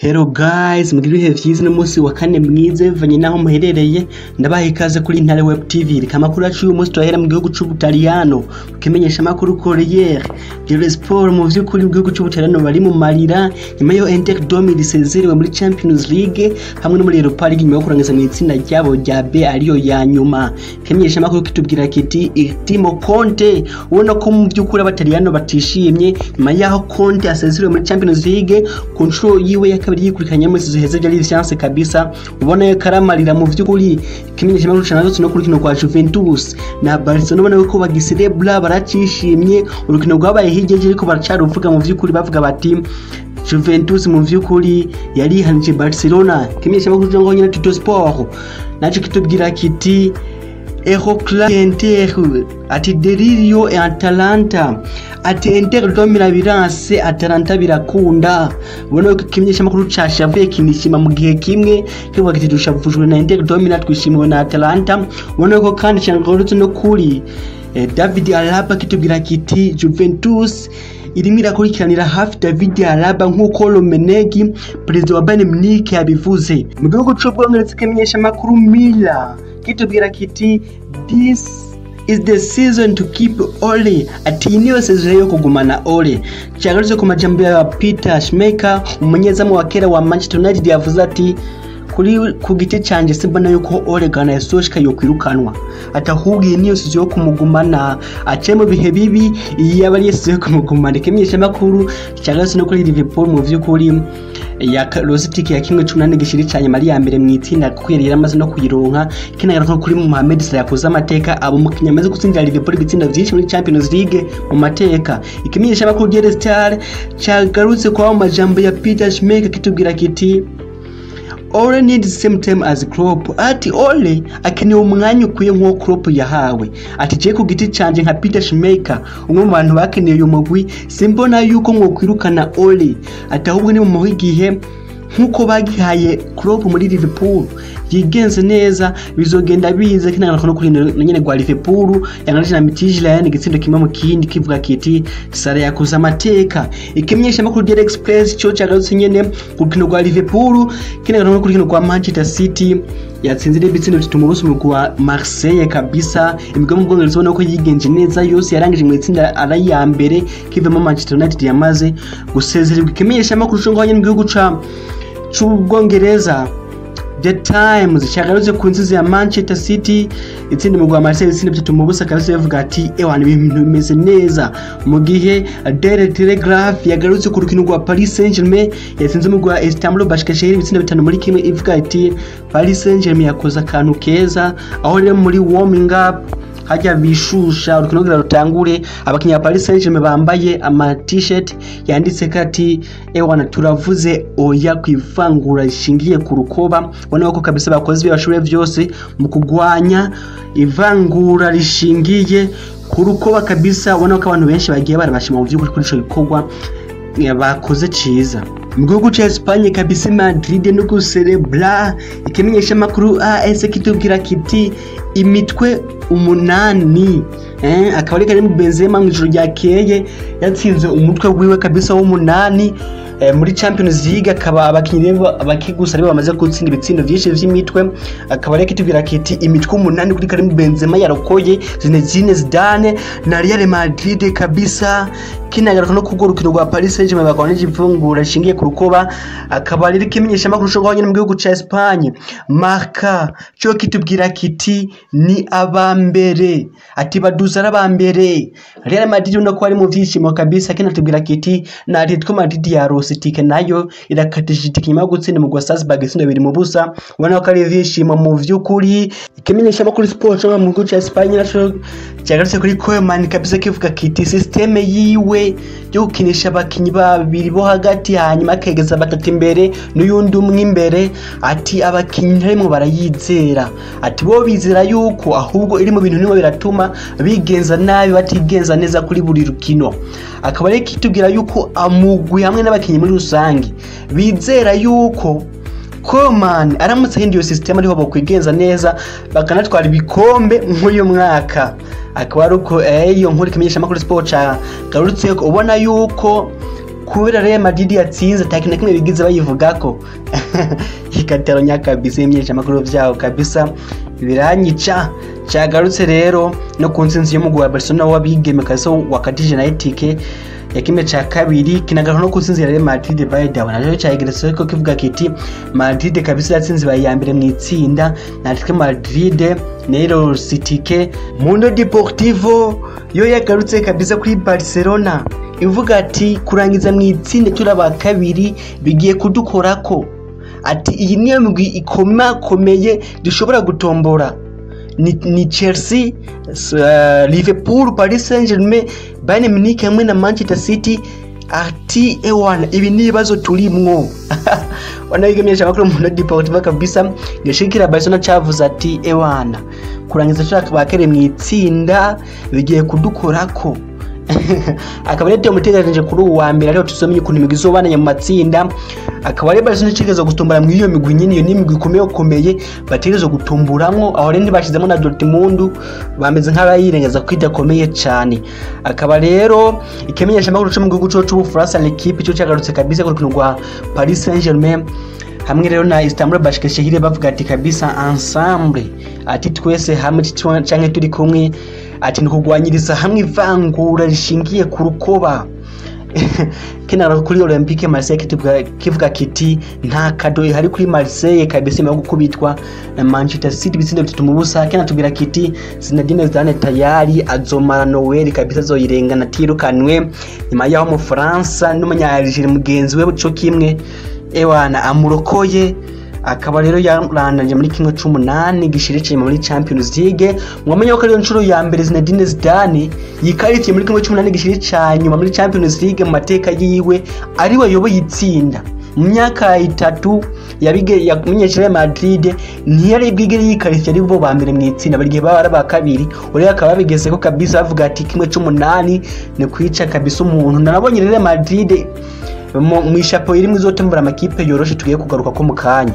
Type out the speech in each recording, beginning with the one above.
Hello guys, mugire ibihe vyiza no munsi wa kane mwize bivanye naho muherereye. Ndabaha ikaze kuri Intare Web TV. Kamakuru yacu uyu munsi turahera mu gihugu c'Ubutaliyano, ukimenyesha makuru Corriere dello Sport. Mu vy'ukuri mu gihugu c'Ubutaliyano bari mu marira nyuma yo Inter Domini sezerewe muri Champions League hamwe no muri Europa League nyuma yo kurangiza mu itsinda ryabo rya B ariyo ya nyuma. Kimenyesha makuru kitubwira kiti Timo Conte ubona ko mu vy'ukuri Abataliyano batishimye nyuma yaho Conte asezerewe muri Champions League ku nshuro yiwe ya kabiri yikurikiranye muri sezo heze byari chance kabisa. Ubona yo karamarira mu vy'ukuri. Kimenyesha makuru cyane no kuri kino kwa Juventus na Barcelona, ubona ko bagiserebra baracishimye. Urukino rwabaye higeje ariko baracaruvuga mu vy'ukuri bavuga bati Juventus mu vy'ukuri yari hanije Barcelona. Kimenyesha makuru ngo nyine Tutto Sport naco kitubwira kiti Inter ati Delirio e Atalanta ati Inter domina biranse Atalanta birakunda. Ubona ko kimenyesha makuru cashavuye kinishima mu gihe kimwe kivuga kiti dushavujwe na Inter domina twishimiwe na Atalanta. Ubona ko kandi cyangorutse no kuri David Alaba kitubwira kiti Juventus irimo irakurikiranira hafi David Alaba nk'uko Lomenegi perezida wa Bayern Munich yabivuze. Mu gihugu c'Ubwongereza kimenyesha makuru Mila kitubwira kiti this is the season to keep Ole, ati niyo season yo kugumana Ole. Cyagaruze ku majambo ya Peter Schmeichel umunyezamu wa kera wa Manchester United yavuze ati kuri ku giti canje simbona yuko Ole Gunnar Solskjaer yo kwirukanwa, atahubwiye niyo season yo kumugumana ace mu bihe bibi yabari yesu yo kumugumana. Kimenyesha makuru cyagaruze no kuri Liverpool mu vy'ukuri ya Lositiki ya kimwe cunane gishiri cyanye mari ya mbere mu itsinda kwirira amaze no kuyironka. Kinagaruka kuri Mohamed Salah yakoze amateka abo mukinya amaze gutsindira Liverpool bitsinda byinshi muri Champions League mu mateka. Ikimenyesha makuru Daily Star cyagarutse kwa majambo ya Peter Schmeichel kitubwira kiti Ole needs the same time as Klopp, ati Ole akeneye umwanya ukwiye nko Klopp yahawe. Ati je ku giti canje nka Peter Schmeichel umwe mu bantu bakeneye uyu mugwi simbona yuko nko kwirukana Ole, ati ahubwo ni mu muhi gihe nkuko bagihaye Klopp muri Liverpool yigenze neza bizogenda bize. Kinagaruka no kuri nyene gwa Liverpool yangaje na Midtjylland igitsindo kimwe mu kindi kivuga kiti Salah yakoze amateka. Ikimenyesha makuru Daily Express cyo cyagarutse nyene ku rukino rwa Liverpool. Kinagaruka no kuri rukino rwa Manchester City yatsinze ibitsindo bitatu mu buso bwa Marseille kabisa. Imigwa mu Bwongereza ubona ko yigenje neza yose yarangije mu itsinda ari ya mbere kivemo Manchester United yamaze gusezererwa. Ikimenyesha makuru cyo nganye mu gihugu c'Ubwongereza The Times cyagaruze ku nzizi ya Manchester City itsinda mu rwa Marseille itsinda bitatu mu busa kabisa bavuga ati ewana ibintu bimeze neza. Mu gihe Daily Telegraph yagarutse ku rukino rwa Paris Saint-Germain yatsinze mu rwa Istanbul Başakşehir ibitsinda bitanu muri kimwe ivuga ati Paris Saint-Germain yakoze akantu keza aho rero muri warming up hajya bishusha urukino rwa rutangure abakinya ba Paris Saint-Germain bambaye ama t-shirt yanditse kati ewana turavuze oya kwivangura ishingiye ku rukoba. Ubona ko kabisa bakoze byabashoboye byose mu kugwanya ivangura rishingiye ku rukoba kabisa. Ubona ko abantu benshi bagiye barabashima mu by'ukuri kuri ico gikorwa bakoze ciza. Mu gihugu ca Espagne kabisa Madrid no guserebra. Ikimenyesha makuru AS kitubwira kiti imitwe umunani akaba ari Karim Benzema mu ijoro ryakeye yatsinze umutwe wiwe kabisa w'umunani muri Champions League. Akaba abakinyi abakigusa ari bamaze gutsinda ibitsindo byinshi vy'imitwe. Akaba ari kitubwira kiti imitwe umunani kuri Karim Benzema yarokoye Zinedine Zidane na Real Madrid kabisa. Kinagaruka no kugorukira rwa Paris Saint-Germain bakabona igifungura shingiye ku rukoba. Akaba ari kimenyesha makuru cyo nganye mu gihugu ca Espagne Marca cyo kitubwira kiti ni abambere ati baduza arabambere. Real Madrid uno ko ari mu vyishimo kabisa. Kinatubwira kiti na Atletico Madrid ya Lositiki nayo irakatije itikima gutsinda mu rwa Salzburg itsinda biri mu busa. Ubona ko ari vyishimo mu vy'ukuri. Ikimenyesha makuru Sport cyo mu gihugu ca Espagne naco cyagarutse kuri Koeman kabisa kivuga kiti systeme yiwe yo gukinisha abakinyi babiri bo hagati hanyuma akegeza batatu imbere n'uyundi umwe imbere. Ati abakinyi ntarimo barayizera, ati bo bizera yuko ahubwo iri mu bintu nimwe biratuma bigenza nabi batigenza neza kuri buri rukino. Akaba ari kitubwira yuko amugwi hamwe n'abakinyi muri rusangi bizera yuko Koeman aramutse hindiyo system ariho bakwigenza neza bakanatwara ibikombe nk'uyu mwaka. Akaba ari uko iyo nkuru kimenyesha makuru Sport garutse ubona yuko kubera Real Madrid yatsinze takina kimwe bigize bayivugako ikataronya kabisa imyesha makuru vyaho kabisa biranyica cyagarutse rero no kunsinzi y'umugwa wa Barcelona wabigeme kaso wakatije na etike yakime cha kabiri kinagaruka no kunsinzi Real Madrid baydawa naje cyageretse ko kivuga kiti Madrid kabisa yatsinze bayambere mu itsinda na Atletico Madrid nero City Mundo Deportivo yo yagarutse kabisa kuri Barcelona ivuga ati kurangiza mu itsinda turaba kabiri bigiye kudukorako ati iyi niyo migwi ikomakomeye dushobora gutombora ni Chelsea, Liverpool, Paris Saint-Germain, Bayern Munich hamwe na Manchester City. Ati ewana ibi nibazo tulimwo wanayigemesha bakuru mu Deportivo kabisa gishikira Barcelona cyavuze ati ewana kurangiza turaka bakere mu itsinda bigiye kudukorako akaba rero mutegereje kuri uwa mbere ariho tusomenye ukuntu imigwi izobana mu matsinda akaba rero Barcelona cyigezo gutombora mu iyo migwi nyine iyo nimigwi ikomeye bategereje gutomboramwo aho rero ntibashizemo na Dortmund bameze nk'abayirengeza kwidakomeye cyane akaba rero ikimenyesha makuru cyo mu gihugu cyo cy'Ubufaransa l'équipe cyo cyagarutse kabisa ku rukino rwa Paris Saint-Germain hamwe rero na Istanbul Başakşehir bavuga ati kabisa ensemble ati twese hamwe canke turi kumwe ati nukugwanyiriza hamwe ivangura rishingiye ku rukoba kina kuri Olympique Marseille kivuga kiti nta kado ihari kuri Marseille kabisa mu gukubitwa na Manchester City bitsindo bitatu mu busa kina tubwira kiti Zinedine Zidane tayari azomara Noel kabisa zoyirengana tirukanwe nyuma yaho mu France n'umunya Algeria mugenzi we cyo kimwe ewana amurokoye akaba rero yarandanye muri kimwe c'8 gishirije muri Champions League mwamenye ko ariyo ncuro ya mbere Zinedine Zidane yikaritiye muri kimwe c'8 gishirije cyanyuma muri Champions League mu mateka yiwe ari we yoboye itsinda mu myaka 3 yamenyesheje Real Madrid ntiyari bwigere yikaritiye ari bo ba mbere mu itsinda barigiye bara ba kabiri uri akaba bigeze ko kabisa bavuga ati kimwe c'8 ni kwica kabisa umuntu narabonye Real Madrid mu ishapo iri mwizotombora amakipe yoroshe tugiye kugaruka ko mukanya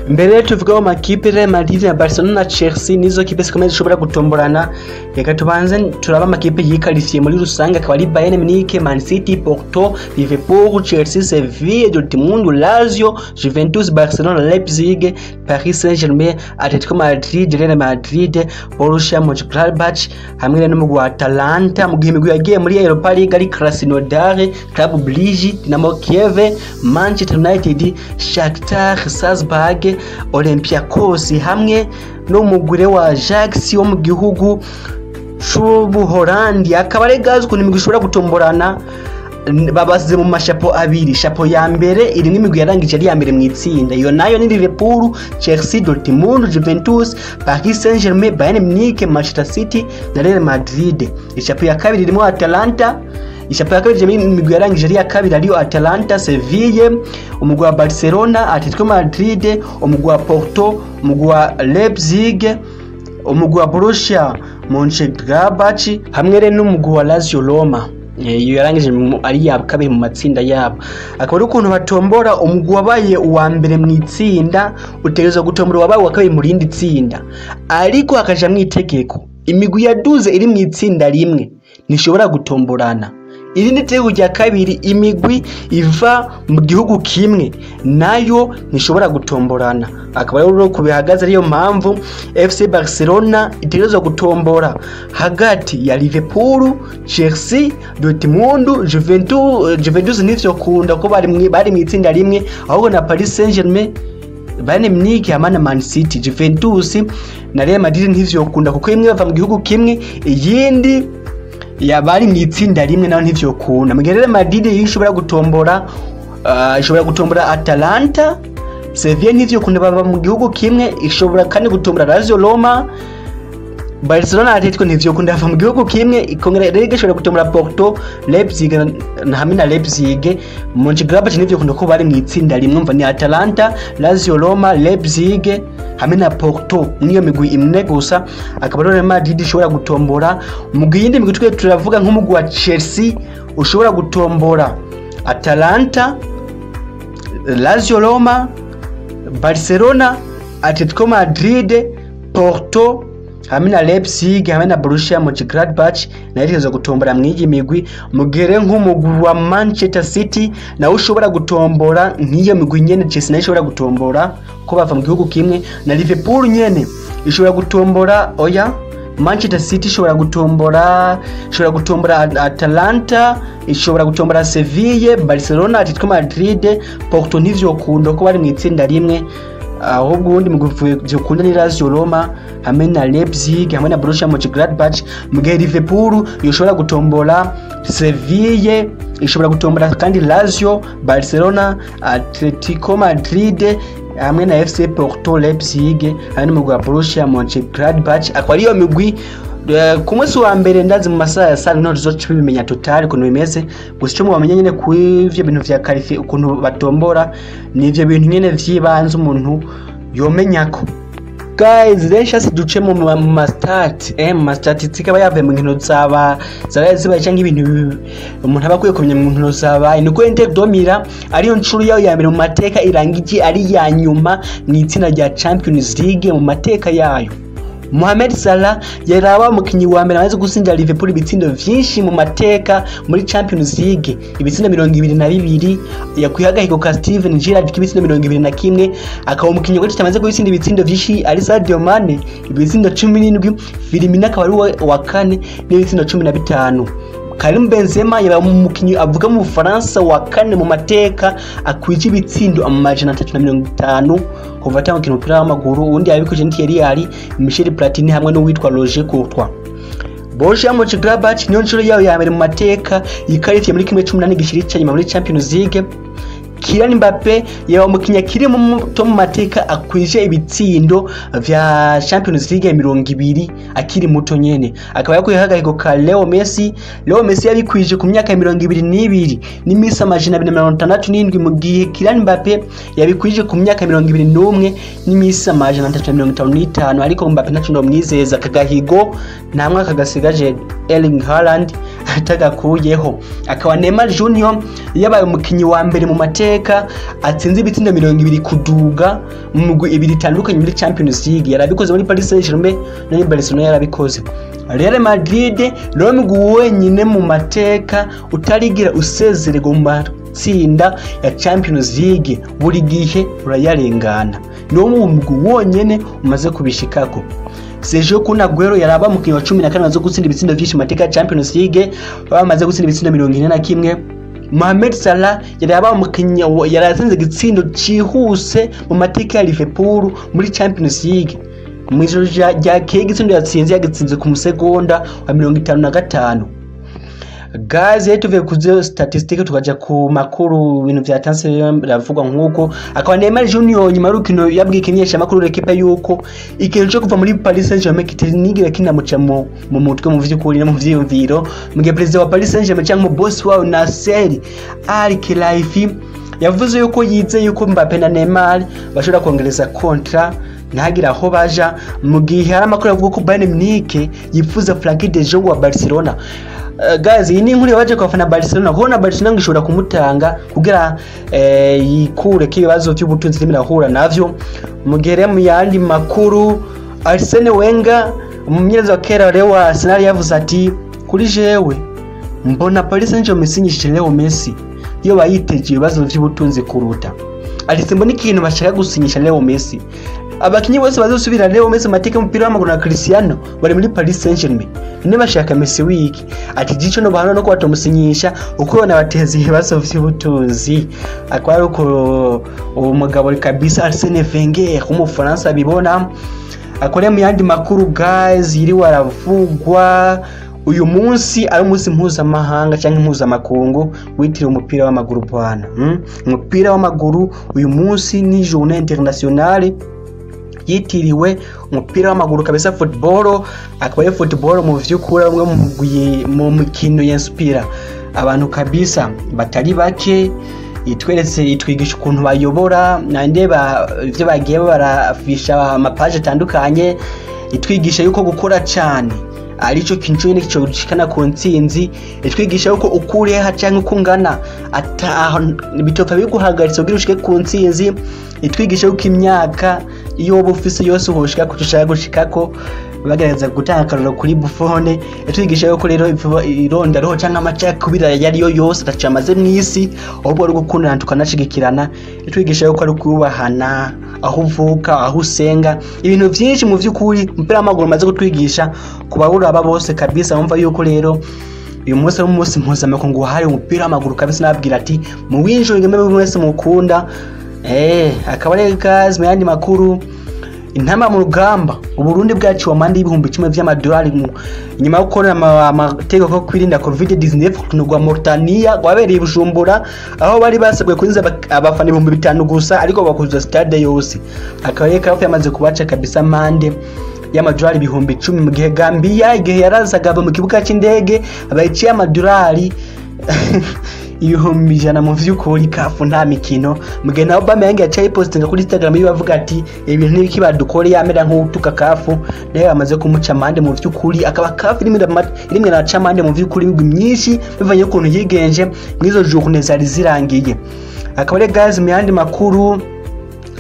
mbere tuvuga mu makipe Real Madrid na Barcelona na Chelsea nizo kipe zikomeye zishobora gutomborana reka tubanze turaba amakipe yikarisiye muri rusange akaba ari Bayern Munich, Man City, Porto, Liverpool, Chelsea, Sevilla, Dortmund, Lazio, Juventus, Barcelona, Leipzig, Paris Saint-Germain, Atletico Madrid, Real Madrid, Borussia Mönchengladbach hamwe n'umugwi wa Atalanta mu gihe imigwi yagiye muri Europa League ari Krasnodar, Club Brugge, Dinamo Kiev, Manchester United, Shakhtar, Salzburg, Olympiacos hamwe no mugure wa Ajax wo mu gihugu c'Ubuholandi akaba ari gazi kuntu imigwi ishobora gutomborana babaze mu mashapo abiri shapo ya mbere iri n'imigwi yarangije ari ya mbere mu itsinda iyo nayo ni Liverpool, Chelsea, Dortmund, Juventus, Paris Saint-Germain, Bayern Munich, Manchester City na Real Madrid. Ishapo ya kabiri irimo Atalanta ishapo ya kabiri imigwi yarangije ari ya kabiri ariyo Atalanta, Sevilla, umugwi wa Barcelona, Atletico Madrid, umugwi wa Porto, umugwi wa Leipzig, umugwi wa Borussia Mönchengladbach hamwe rero n'umugwi wa Lazio Roma. Iyo yarangije ari ya kabiri mu matsinda yabo akaba ari ukuntu batombora umugwi wabaye uwa mbere mu itsinda utegerezwa gutombora wabaye wa kabiri mu rindi tsinda ariko akaja mu itegeko imigwi yaduze iri mu itsinda rimwe nishobora gutomborana irindi tegeko rya kabiri imigwi iva mu gihugu kimwe nayo nishobora gutomborana akaba rero kubihagaze ariyo mpamvu FC Barcelona itegerezwa gutombora hagati ya Liverpool, Chelsea, Dortmund, Juventus nivyo kunda ko bari mu itsinda rimwe ahubwo na Paris Saint-Germain, Bayern Munich hamwe na Man City, Juventus na Real Madrid ntivyo kunda kuko imwe bava mu gihugu kimwe iyindi yabari mu itsinda rimwe naho ntivyo kuna Real Madrid ishobora gutombora Atalanta, Sevilla ntivyo kuna baba mu gihugu kimwe ishobora kandi gutombora Lazio Roma, Barcelona Atletico ntivyo kuna bava mu gihugu kimwe ikongera rero ishobora gutombora Porto, Leipzig na hamwe na Leipzig, Mönchengladbach ntivyo kuna ko bari mu itsinda rimwe mva ni Atalanta, Lazio Roma, Leipzig hamwe na Porto niyo migwi imwe gusa akaba Real Madrid ishobora gutombora mu giyindi migwi twe turavuga nk'umugwi wa Chelsea ushobora gutombora Atalanta, Lazio Roma, Barcelona, Atletico Madrid, Porto hamwe na Leipzig hamwe na Borussia Mönchengladbach nayo gutombora mwigi migwi mugere nk'umugwi wa Manchester City nawe ushobora gutombora nk'iyo migwi nyene Chelsea nayo ishobora gutombora ko bava mu gihugu kimwe na Liverpool nyene ishobora gutombora oya Manchester City ishobora gutombora Atalanta ishobora gutombora Sevilla, Barcelona, Atletico Madrid, Porto nivyo kundo ko bari mu itsinda rimwe ahubwo ubundi mu gukunda ni Lazio, Roma hamwe na Leipzig hamwe na Borussia Mönchengladbach. Mugihe Liverpool ishobora gutombora Sevilla, ishobora gutombora kandi Lazio, Barcelona, Atletico Madrid hamwe na FC Porto, Leipzig hamwe n'umugwi wa Borussia Mönchengladbach. Akwa ariyo migwi ku munsi wa mbere ndazi mu masaha ya saa no tuzoca bimenya total kuno bimeze gusa cyo mu bamenye nyene ku ivyo bintu vya qualifier ukuntu batombora nivyo bintu nyene vyibanze umuntu yomenyako. Guys, let's duce mu statistics aba yavuye mu nkino zaba ziba cyangwa ibintu umuntu abakwiye kumenya mu nkino zaba niko Inter domira ariyo ncuru yayo ya mbere mu mateka irangije ari ya nyuma mu itsinda rya Champions League mu mateka yayo. Mohamed Salah yaraba umukinyi wa mbere amaze gusinda Liverpool ibitsindo vyinshi mu mateka muri Champions League, ibitsindo 22 yakwihaga ka Steven Gerrard kibitsindo 21, akaba umukinyi wa gatatu amaze gusinda ibitsindo vyinshi ari Sadio Mane ibitsindo 17, Firmino akaba ari wa kane n'ibitsindo 15. Karim Benzema yaba umukinyi avuga mu Faransa wa kane mu mateka akwije ibitsindo 350 kuva tamukino umupira w'amaguru. Undi yabikoje Thierry Henry, Michel Platini hamwe no witwa Roger Courtois. Borussia Mönchengladbach niyo ncuro yayo ya mbere mu mateka yikarifiye muri kimwe 18 gishirica nyuma muri Champions League. Kylian Mbappe yaba umukinya kiri mu mateka akwije ibitsindo vya Champions League 20 akiri muto nyene, akaba yakwihaga ka Leo Messi yabikwije ku myaka 22 n'imisi 267 mu gihe Kylian Mbappe yabikwije ku myaka 21 n'imisi 355, ariko Mbappe ntacu ndomwizeza kagahigo nta mwaka gasigaje Erling Haaland atagakuyeho. Akaba Neymar Junior yabaye umukinyi wa mbere mu mateka atsinze ibitsindo 20 kuduga mu mugwi ibiri tandukanye muri Champions League. Yarabikoze muri Paris Saint-Germain no muri Barcelona yarabikoze. Real Madrid no mugwi wenyine mu mateka utarigira usezererwa mu matsinda ya Champions League buri gihe urayarengana, no mu mugwi wonyene umaze kubishikako. Sergio Kun Aguero yaraba mukinyi wa 14 amaze gutsinda ibitsindo vyinshi mu mateka ya Champions League, bamaze gutsinda ibitsindo 41. Mohamed Salah yaraba umukinyi yaratsinze igitsindo cihuse mu mateka ya Liverpool muri Champions League. Mwijoro rya igitsindo yatsinze ku musegonda wa 55. Guys, tuve kuzo statistique tukaja ku makuru ibintu vyatanse biravugwa nkuko. Akaba Neymar Junior nyuma y'urukino yabwikinyesha makuru rekipa yuko ikintu cyo kuva muri Paris Saint-Germain kitinigira kinamuca mu mutwe mu vy'ukuri no mu vyiyumviro. Mugihe president wa Paris Saint-Germain cyangwa boss wao Nasser Al-Khelaifi yavuze yuko yize yuko Mbappe na Neymar bashobora kongereza kontra ntagira aho baja, mu gihe hari amakuru avuga ko Bayern Munich yifuza Frankie de Jong wa Barcelona. Guys, iyi ni inkuru yabaje kwa fana Barcelona, kubona Barcelona ngishobora kumutanga kugira yikure kibazo cy'ubutunzi n'irahura navyo. Mugere mu yandi makuru, Arsene Wenger umumenyereza wa kera Leo Arsenal yavuze ati kuri jewe mbona Paris Saint-Germain sinyishije Leo Messi iyo bayiteje ibibazo by'ubutunzi kuruta. Ati mbona ikintu bashaka gusinyisha Leo Messi. Abakinyi bose bazosubira Leo Messi mateka umupira w'amaguru na Cristiano bari muri Paris Saint-Germain. None bashaka Messi wiki. Ati gico no bahana no kwatomusinyisha uko bana bateze ibibazo vy'ubutunzi. Akwari uko umugabo kabisa Arsene Wenger mu Faransa bibona. Akore mu yandi makuru guys yiri waravugwa uyu munsi ari umunsi mpuzamahanga cyangwa mpuzamakungu witiriwe umupira w'amaguru bwana. Umupira w'amaguru uyu munsi ni journée internationale yitiriwe umupira w'amaguru kabisa football. Akaba football mu vy'ukura umwe mu mikino y'inspira abantu kabisa batari bake, itwigisha ukuntu bayobora nandeba ivyo bagiye barafisha amapage atandukanye, itwigisha yuko gukora cyane arico kintu cyo gushikana ku ntsinzi, itwigisha yuko ukuri ha cyangwa ukungana bitopfa biguhagaritse ugira ushike ku ntsinzi, itwigisha yuko imyaka iyo ufise yose uhoshika kutushaka gushikako. bagerageza gutanga akaroro kuri Buffon yatwigisha yuko rero ironda roho cyangwa amacakubira yari yo yose atacamaze mw'isi ahubwo ari gukundana tukanashigikirana yatwigisha yuko ari kubahana aho uvuka aho usenga ibintu byinshi mu vy'ukuri umupira w'amaguru maze gutwigisha kubaburaba bose kabisa umva yuko rero uyu munsi w'umunsi mpuzamakungu wahariwe umupira w'amaguru kabisa nabwira ati mu winjoyinge mwese mukunda akaba rero guys mu yandi makuru intama mu rugamba Uburundi bwacu wamande y'ibihumbi 10 vy'amadolari nyuma yo gukora amategeko ko kwirinda COVID-19 kunugwa Mauritania gwabereye Bujumbura aho bari basabwe kurinza abafana 5,000 gusa ariko bakuza stade yose akaba rero kafu yamaze kubaca kabisa mande y'amadolari 10,000 mu gihe Gambia igihe yarazaga mu kibuga cy'indege abayiciye amadolari 100,000 mu vy'ukuri kafu nta mikino mugihe na Obama yange yacaye postinga kuri Instagram yibavuga ati ibintu n'ibiki badukore yamera nk'utuka kafu nayo yamaze kumuca mande mu vy'ukuri akaba kafu rimwe na camande mu vy'ukuri bigwi myinshi bivanye ukuntu yigenje mwizo journée zari zirangiye akaba rero guys mu yandi makuru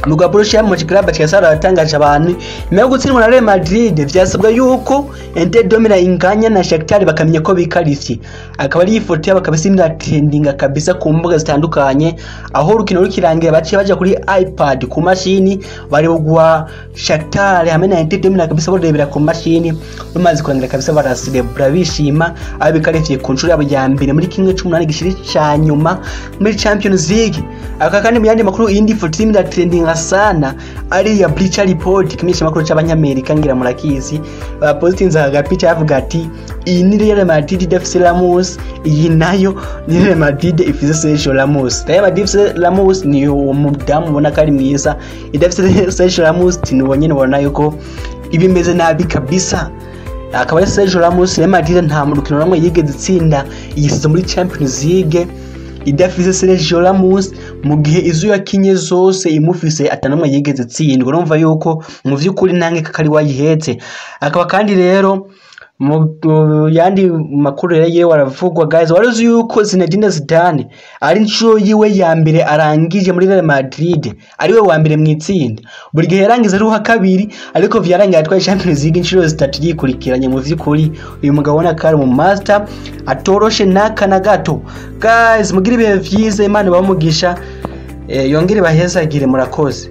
Mugwa Borussia Mönchengladbach cyasara yatangaje abantu nyuma yo gutsindwa na Real Madrid vyasabwa yuko Inter domina inganya na Shakhtar bakamenya ko bikarisi akaba ari ifoto y'abakabisimira trending kabisa ku mbuga zitandukanye aho urukino rukirangira baciye baje kuri iPad ku mashini bari bugwa Shakhtar hamwe na Inter domina kabisa borebera ku mashini bamaze kurangira kabisa baracelebra bishima abikarifiye ku nshuro yabo ya mbere muri kimwe cy'umunani gishiri cyanyuma muri Champions League aka kandi mu yandi makuru indi foto y'imira trending sana ari ya Bleacher Report kimenyesha makuru c'abanyamerika ngira murakizi bapostinza agapicha avuga ati iyi ni Real Madrid idafise Ramos iyi nayo ni Real Madrid ifise Sergio Ramos Real Madrid ifise Ramos ni umudamu ubona kari mwiza idafise Sergio Ramos tinubonye nibona yuko ibimeze nabi kabisa akaba ari Sergio Ramos Real Madrid nta murukino namwe yigeze tsinda yisize muri Champions League idafise Sergio Ramos mu gihe izo yakinye zose imufise atanamwe yigeze tsindwa urumva yuko mu vy'ukuri nange kakari wayihetse akaba kandi rero mu yandi makuru rero yewe waravugwa guys waruzi yuko Zinedine Zidane ari nshuro yiwe ya mbere arangije muri Real Madrid ariwe wa mbere mu itsinda buri gihe yarangiza ari uha kabiri ariko vyarangiye atwaye Champions League inshuro zitatu yikurikiranye mu vy'ukuri uyu mugabo ubona kari mu master atoroshe nakana gato guys mugire ibihe vyiza Imana bamugisha yongere bahezagire murakoze